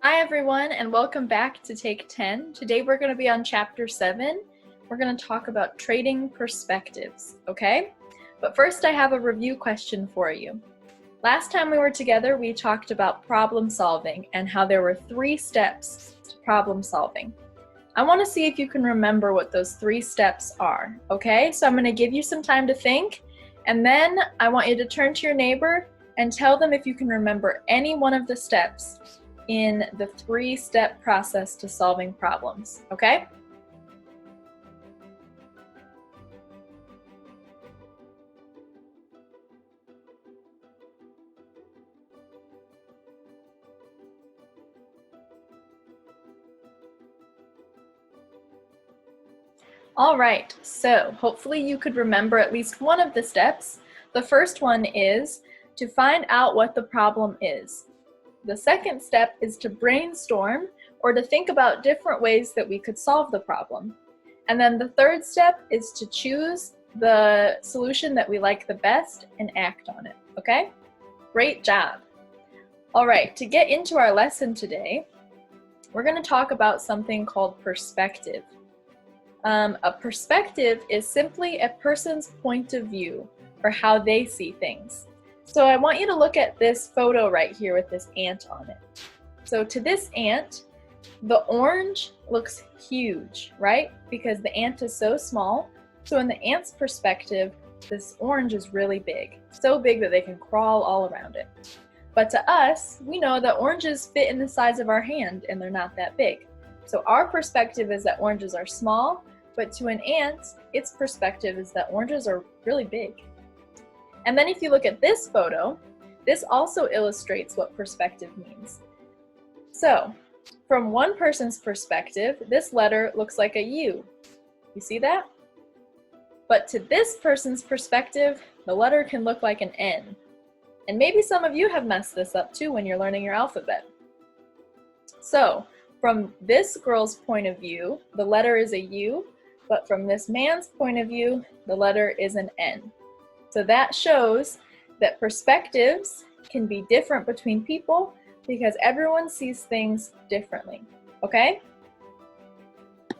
Hi everyone, and welcome back to Take 10. Today we're going to be on Chapter 7. We're going to talk about trading perspectives, okay? But first I have a review question for you. Last time we were together, we talked about problem solving and how there were 3 steps to problem solving. I want to see if you can remember what those 3 steps are, okay? So I'm going to give you some time to think, and then I want you to turn to your neighbor and tell them if you can remember any one of the steps in the 3-step process to solving problems, okay? All right, so hopefully you could remember at least one of the steps. The first one is to find out what the problem is. The second step is to brainstorm or to think about different ways that we could solve the problem. And then the third step is to choose the solution that we like the best and act on it, okay? Great job. All right, to get into our lesson today, we're going to talk about something called perspective. A perspective is simply a person's point of view or how they see things. So I want you to look at this photo right here with this ant on it. So to this ant, the orange looks huge, right? Because the ant is so small. So in the ant's perspective, this orange is really big. So big that they can crawl all around it. But to us, we know that oranges fit in the size of our hand and they're not that big. So our perspective is that oranges are small, but to an ant, its perspective is that oranges are really big. And then if you look at this photo, this also illustrates what perspective means. So, from one person's perspective, this letter looks like a U. You see that? But to this person's perspective, the letter can look like an N. And maybe some of you have messed this up too when you're learning your alphabet. So, from this girl's point of view, the letter is a U, but from this man's point of view, the letter is an N. So that shows that perspectives can be different between people because everyone sees things differently, okay?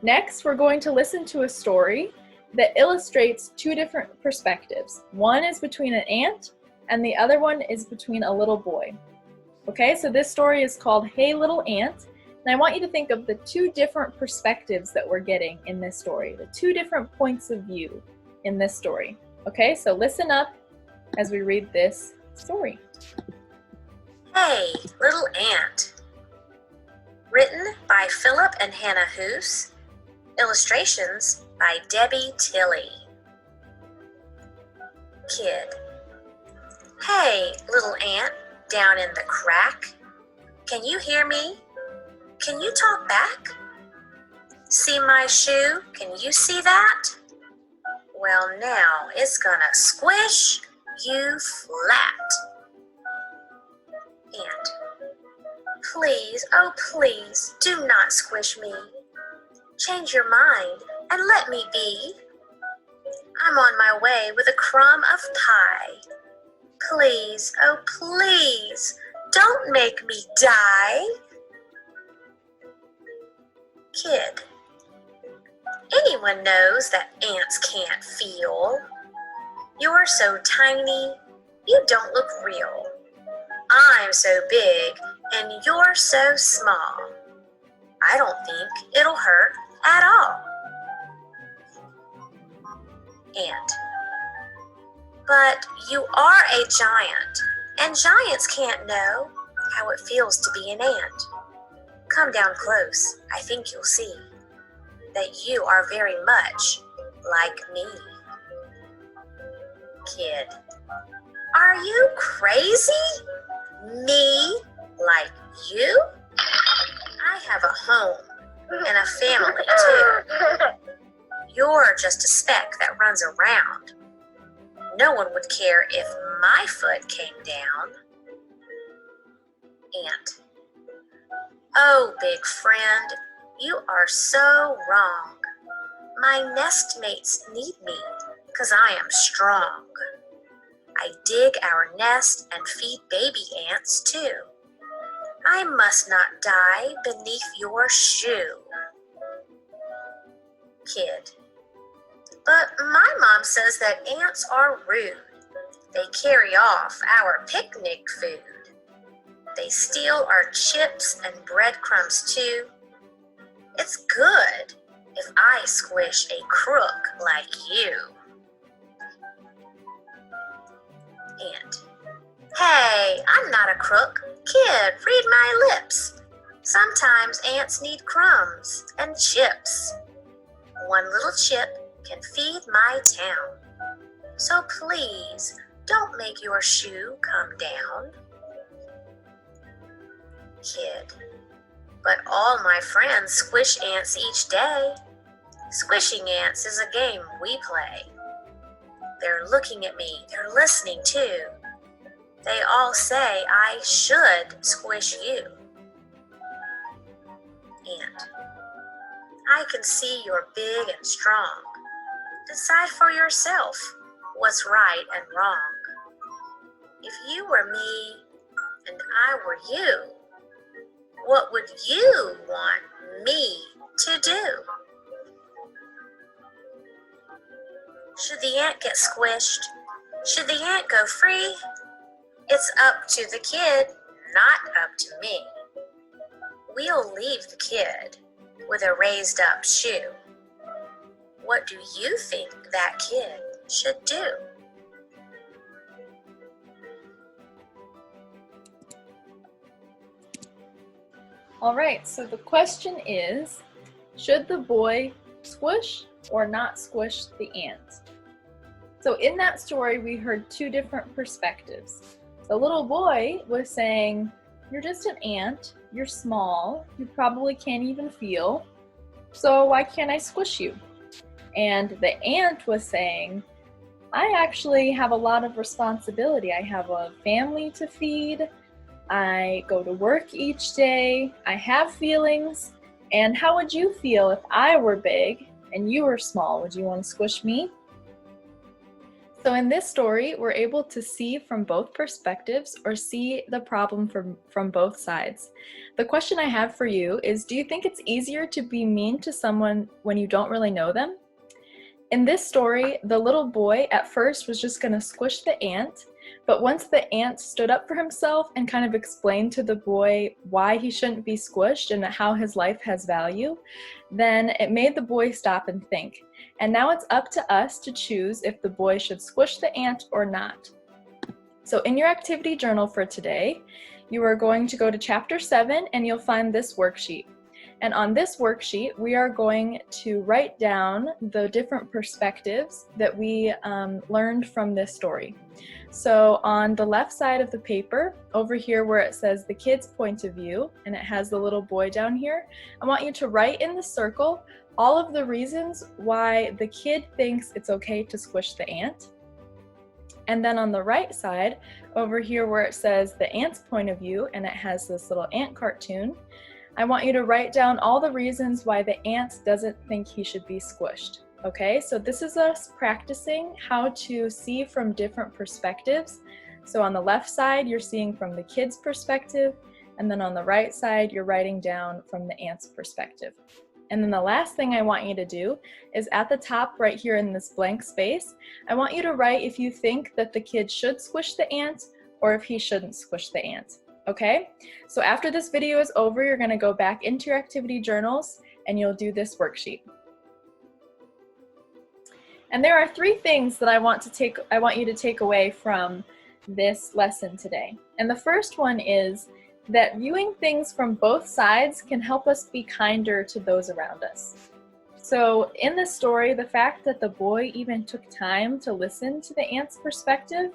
Next, we're going to listen to a story that illustrates 2 different perspectives. One is between an ant and the other one is between a little boy. Okay, so this story is called Hey Little Ant, and I want you to think of the 2 different perspectives that we're getting in this story, the 2 different points of view in this story. Okay, so listen up as we read this story. Hey, Little Ant. Written by Philip and Hannah Hoos. Illustrations by Debbie Tilley. Kid. Hey, little ant down in the crack. Can you hear me? Can you talk back? See my shoe? Can you see that? Well, now it's gonna squish you flat. Ant. Please, oh please, do not squish me. Change your mind and let me be. I'm on my way with a crumb of pie. Please, oh please, don't make me die. Kid. Anyone knows that ants can't feel. You're so tiny, you don't look real. I'm so big, and you're so small. I don't think it'll hurt at all. Ant. But you are a giant, and giants can't know how it feels to be an ant. Come down close, I think you'll see that you are very much like me. Kid. Are you crazy? Me like you? I have a home and a family too. You're just a speck that runs around. No one would care if my foot came down. Ant. Oh, big friend, you are so wrong. My nest mates need me, 'cause I am strong. I dig our nest and feed baby ants too. I must not die beneath your shoe. Kid. But my mom says that ants are rude. They carry off our picnic food. They steal our chips and breadcrumbs too. It's good if I squish a crook like you. Ant. Hey, I'm not a crook. Kid, read my lips. Sometimes ants need crumbs and chips. One little chip can feed my town. So please, don't make your shoe come down. Kid. But all my friends squish ants each day. Squishing ants is a game we play. They're looking at me, they're listening too. They all say I should squish you. Ant. I can see you're big and strong. Decide for yourself what's right and wrong. If you were me and I were you, what would you want me to do? Should the ant get squished? Should the ant go free? It's up to the kid, not up to me. We'll leave the kid with a raised up shoe. What do you think that kid should do? All right, so the question is, should the boy squish or not squish the ant? So in that story, we heard two different perspectives. The little boy was saying, you're just an ant, you're small, you probably can't even feel, so why can't I squish you? And the ant was saying, I actually have a lot of responsibility. I have a family to feed, I go to work each day, I have feelings, and how would you feel if I were big and you were small? Would you want to squish me? So in this story, we're able to see from both perspectives or see the problem from both sides. The question I have for you is, do you think it's easier to be mean to someone when you don't really know them? In this story, the little boy at first was just going to squish the ant, but once the ant stood up for himself and kind of explained to the boy why he shouldn't be squished and how his life has value, then it made the boy stop and think. And now it's up to us to choose if the boy should squish the ant or not. So in your activity journal for today, you are going to go to chapter 7 and you'll find this worksheet. And on this worksheet, we are going to write down the different perspectives that we learned from this story. So on the left side of the paper, over here where it says the kid's point of view, and it has the little boy down here, I want you to write in the circle all of the reasons why the kid thinks it's okay to squish the ant. And then on the right side, over here where it says the ant's point of view, and it has this little ant cartoon, I want you to write down all the reasons why the ant doesn't think he should be squished. Okay, so this is us practicing how to see from different perspectives. So on the left side, you're seeing from the kid's perspective, and then on the right side, you're writing down from the ant's perspective. And then the last thing I want you to do is at the top right here in this blank space, I want you to write if you think that the kid should squish the ant or if he shouldn't squish the ant. Okay, so after this video is over, you're going to go back into your activity journals and you'll do this worksheet. And there are 3 things that I want you to take away from this lesson today. And the first one is that viewing things from both sides can help us be kinder to those around us. So in this story, the fact that the boy even took time to listen to the ant's perspective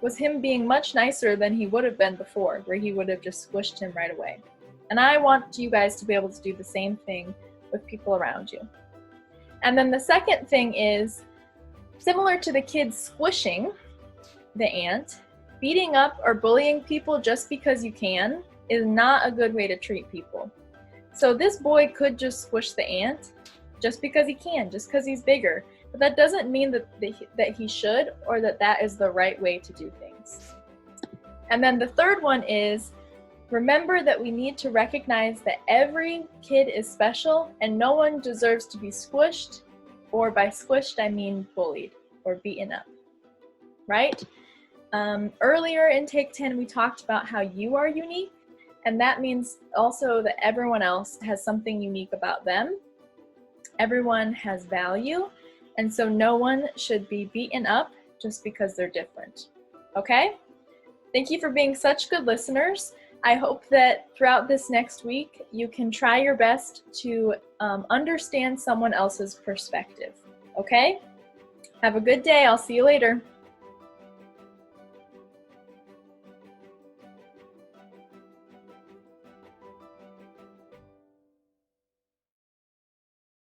was him being much nicer than he would have been before, where he would have just squished him right away. And I want you guys to be able to do the same thing with people around you. And then the second thing is, similar to the kids squishing the ant, beating up or bullying people just because you can is not a good way to treat people. So this boy could just squish the ant just because he can, just because he's bigger. But that doesn't mean that he should or that is the right way to do things. And then the third one is, Remember that we need to recognize that every kid is special and no one deserves to be squished, or by squished I mean bullied or beaten up, right? Earlier in Take 10 we talked about how you are unique, and that means also that everyone else has something unique about them. Everyone has value, and so no one should be beaten up just because they're different. Okay? Thank you for being such good listeners. I hope that throughout this next week, you can try your best to understand someone else's perspective. Okay? Have a good day. I'll see you later.